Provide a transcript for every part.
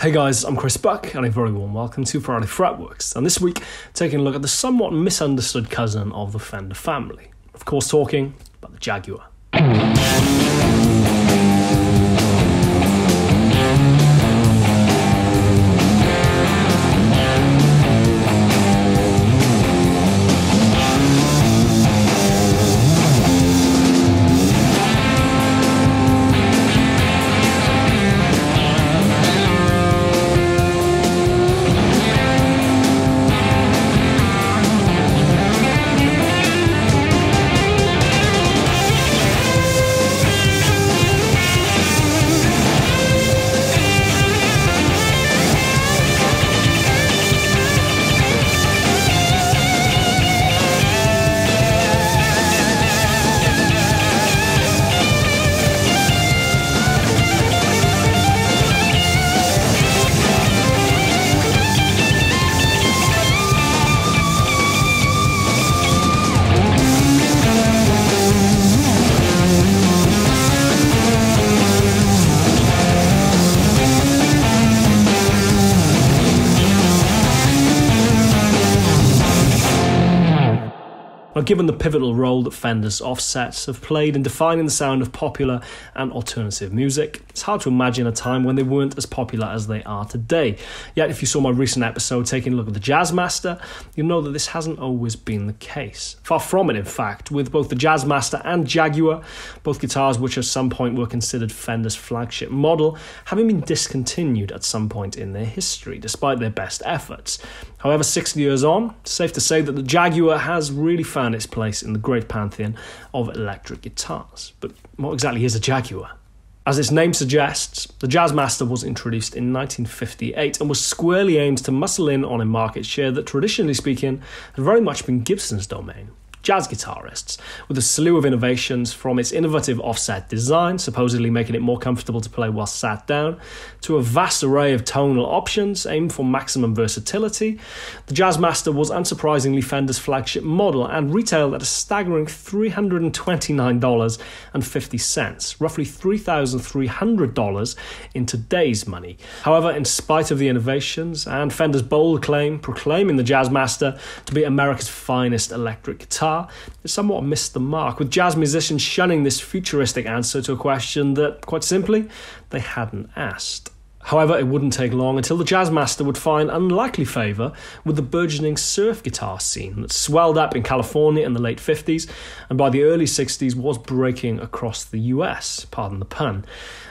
Hey guys, I'm Chris Buck and a very warm welcome to Friday Fretworks, and this week taking a look at the somewhat misunderstood cousin of the Fender family. Of course talking about the Jaguar. Now, given the pivotal role that Fender's offsets have played in defining the sound of popular and alternative music, it's hard to imagine a time when they weren't as popular as they are today. Yet, if you saw my recent episode taking a look at the Jazzmaster, you'll know that this hasn't always been the case. Far from it, in fact, with both the Jazzmaster and Jaguar, both guitars which at some point were considered Fender's flagship model, having been discontinued at some point in their history, despite their best efforts. However, 60 years on, it's safe to say that the Jaguar has really found its place in the great pantheon of electric guitars. But what exactly is a Jaguar? As its name suggests, the Jazzmaster was introduced in 1958 and was squarely aimed to muscle in on a market share that, traditionally speaking, had very much been Gibson's domain. Jazz guitarists, with a slew of innovations from its innovative offset design, supposedly making it more comfortable to play while sat down, to a vast array of tonal options aimed for maximum versatility. The Jazzmaster was unsurprisingly Fender's flagship model and retailed at a staggering $329.50, roughly $3,300 in today's money. However, in spite of the innovations and Fender's bold claim proclaiming the Jazzmaster to be America's finest electric guitar, it somewhat missed the mark, with jazz musicians shunning this futuristic answer to a question that, quite simply, they hadn't asked. However, it wouldn't take long until the Jazzmaster would find unlikely favour with the burgeoning surf guitar scene that swelled up in California in the late 50s and by the early 60s was breaking across the US, pardon the pun,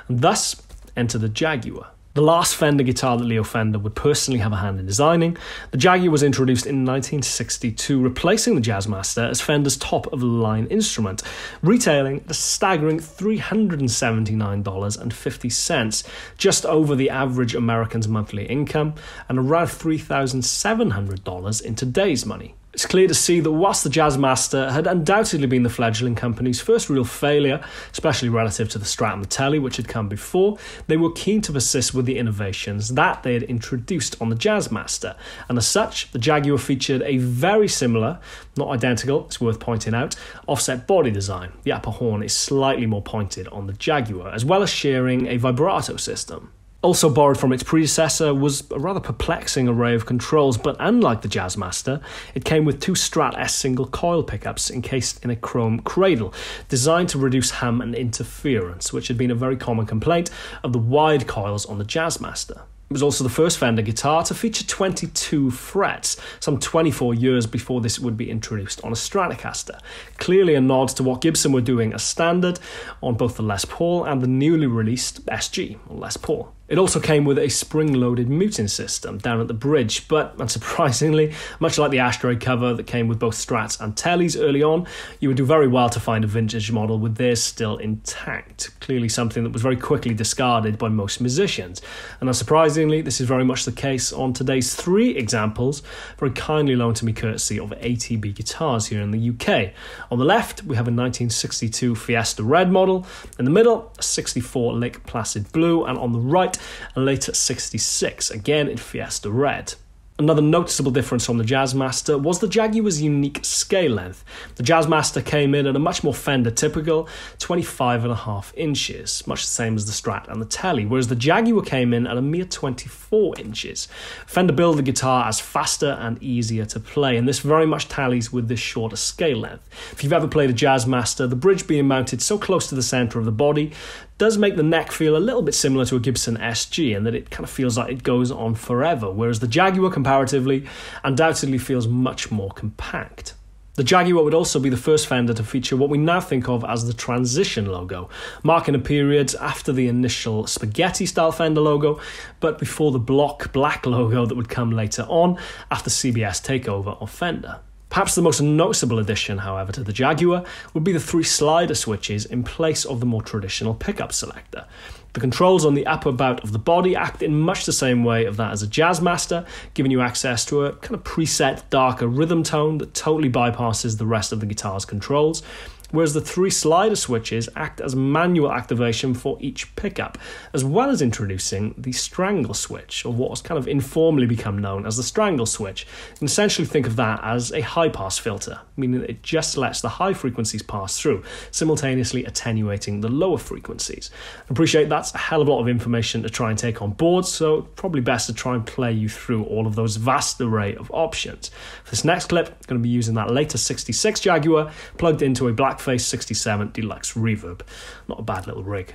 and thus enter the Jaguar. The last Fender guitar that Leo Fender would personally have a hand in designing, the Jaguar was introduced in 1962, replacing the Jazzmaster as Fender's top-of-the-line instrument, retailing at a staggering $379.50, just over the average American's monthly income, and around $3,700 in today's money. It's clear to see that whilst the Jazzmaster had undoubtedly been the fledgling company's first real failure, especially relative to the Strat and the Tele which had come before, they were keen to persist with the innovations that they had introduced on the Jazzmaster, and as such, the Jaguar featured a very similar, not identical, it's worth pointing out, offset body design. The upper horn is slightly more pointed on the Jaguar, as well as sharing a vibrato system. Also borrowed from its predecessor was a rather perplexing array of controls, but unlike the Jazzmaster, it came with two Strat S single coil pickups encased in a chrome cradle, designed to reduce hum and interference, which had been a very common complaint of the wide coils on the Jazzmaster. It was also the first Fender guitar to feature 22 frets, some 24 years before this would be introduced on a Stratocaster. Clearly a nod to what Gibson were doing as standard on both the Les Paul and the newly released SG, or Les Paul. It also came with a spring-loaded muting system down at the bridge, but unsurprisingly, much like the ashtray cover that came with both Strats and Teles early on, you would do very well to find a vintage model with theirs still intact, clearly something that was very quickly discarded by most musicians. And unsurprisingly, this is very much the case on today's three examples, very kindly loaned to me courtesy of ATB Guitars here in the UK. On the left, we have a 1962 Fiesta Red model, in the middle, a 64 Lake Placid Blue, and on the right, a later 66, again in Fiesta Red. Another noticeable difference from the Jazzmaster was the Jaguar's unique scale length. The Jazzmaster came in at a much more Fender typical 25.5 inches, much the same as the Strat and the Tele, whereas the Jaguar came in at a mere 24 inches. Fender billed the guitar as faster and easier to play, and this very much tallies with this shorter scale length. If you've ever played a Jazzmaster, the bridge being mounted so close to the centre of the body does make the neck feel a little bit similar to a Gibson SG, in that it kind of feels like it goes on forever, whereas the Jaguar comparatively undoubtedly feels much more compact. The Jaguar would also be the first Fender to feature what we now think of as the transition logo, marking a period after the initial spaghetti-style Fender logo, but before the block black logo that would come later on after CBS takeover of Fender. Perhaps the most noticeable addition, however, to the Jaguar would be the 3 slider switches in place of the more traditional pickup selector. The controls on the upper bout of the body act in much the same way of that as a Jazzmaster, giving you access to a kind of preset darker rhythm tone that totally bypasses the rest of the guitar's controls, whereas the 3 slider switches act as manual activation for each pickup, as well as introducing the strangle switch, or what has kind of informally become known as the strangle switch. You can essentially think of that as a high-pass filter, meaning that it just lets the high frequencies pass through, simultaneously attenuating the lower frequencies. I appreciate that's a hell of a lot of information to try and take on board, so probably best to try and play you through all of those vast array of options. For this next clip, I'm going to be using that later 66 Jaguar plugged into a Blackface 67 Deluxe Reverb. Not a bad little rig.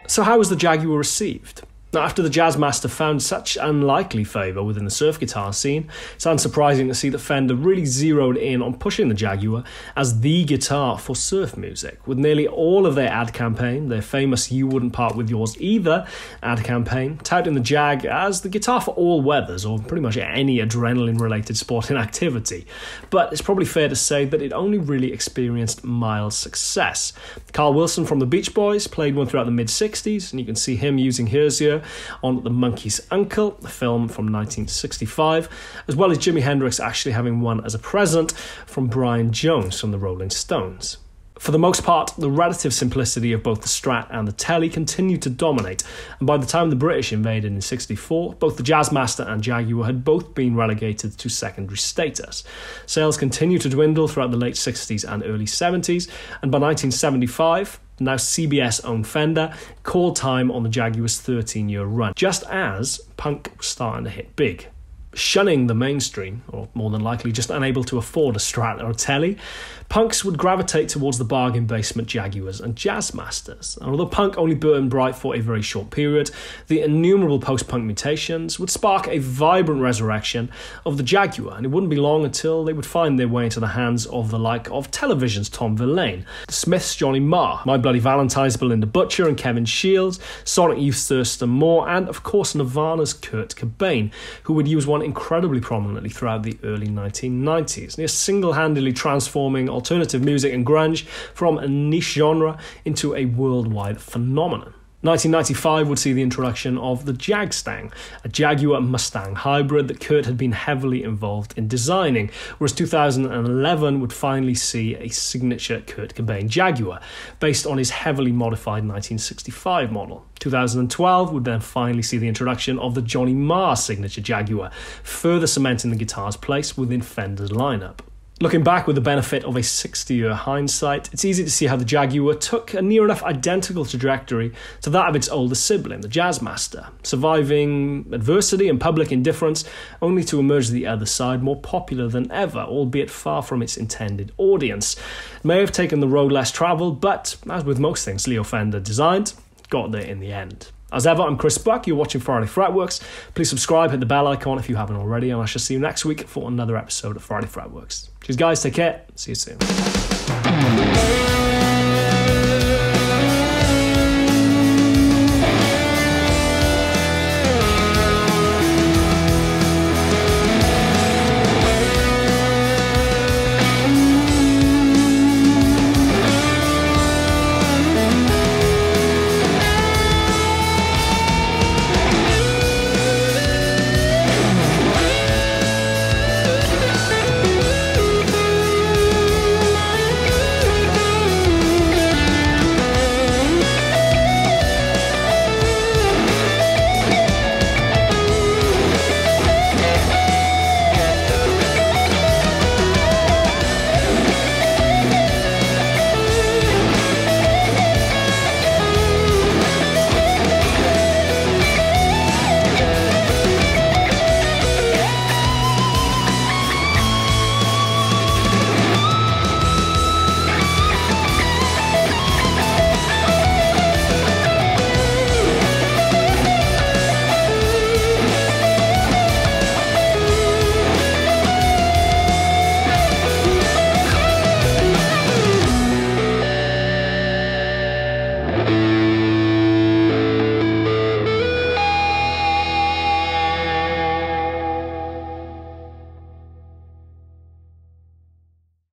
So how was the Jaguar received? Now, after the Jazzmaster found such unlikely favour within the surf guitar scene, it's unsurprising to see that Fender really zeroed in on pushing the Jaguar as the guitar for surf music, with nearly all of their ad campaign, their famous "You Wouldn't Part With Yours Either" ad campaign, touting the Jag as the guitar for all weathers, or pretty much any adrenaline-related sporting activity. But it's probably fair to say that it only really experienced mild success. Carl Wilson from the Beach Boys played one throughout the mid-60s, and you can see him using hers here on The Monkey's Uncle, a film from 1965, as well as Jimi Hendrix actually having one as a present from Brian Jones from the Rolling Stones. For the most part, the relative simplicity of both the Strat and the Tele continued to dominate, and by the time the British invaded in '64, both the Jazzmaster and Jaguar had both been relegated to secondary status. Sales continued to dwindle throughout the late 60s and early 70s, and by 1975, now CBS-owned Fender called time on the Jaguar's 13-year run, just as punk was starting to hit big. Shunning the mainstream, or more than likely just unable to afford a Strat or a Tele, punks would gravitate towards the bargain basement Jaguars and Jazzmasters. And although punk only burned bright for a very short period, the innumerable post-punk mutations would spark a vibrant resurrection of the Jaguar, and it wouldn't be long until they would find their way into the hands of the like of television's Tom Verlaine, the Smiths' Johnny Marr, My Bloody Valentine's Belinda Butcher and Kevin Shields, Sonic Youth's Thurston Moore, and of course Nirvana's Kurt Cobain, who would use one incredibly prominently throughout the early 1990s, near single-handedly transforming alternative music and grunge from a niche genre into a worldwide phenomenon. 1995 would see the introduction of the Jagstang, a Jaguar Mustang hybrid that Kurt had been heavily involved in designing, whereas 2011 would finally see a signature Kurt Cobain Jaguar, based on his heavily modified 1965 model. 2012 would then finally see the introduction of the Johnny Marr signature Jaguar, further cementing the guitar's place within Fender's lineup. Looking back with the benefit of a 60-year hindsight, it's easy to see how the Jaguar took a near enough identical trajectory to that of its older sibling, the Jazzmaster, surviving adversity and public indifference only to emerge the other side more popular than ever, albeit far from its intended audience. It may have taken the road less travelled, but as with most things Leo Fender designed, got there in the end. As ever, I'm Chris Buck, you're watching Friday Fretworks. Please subscribe, hit the bell icon if you haven't already, and I shall see you next week for another episode of Friday Fretworks. Cheers guys, take care, see you soon.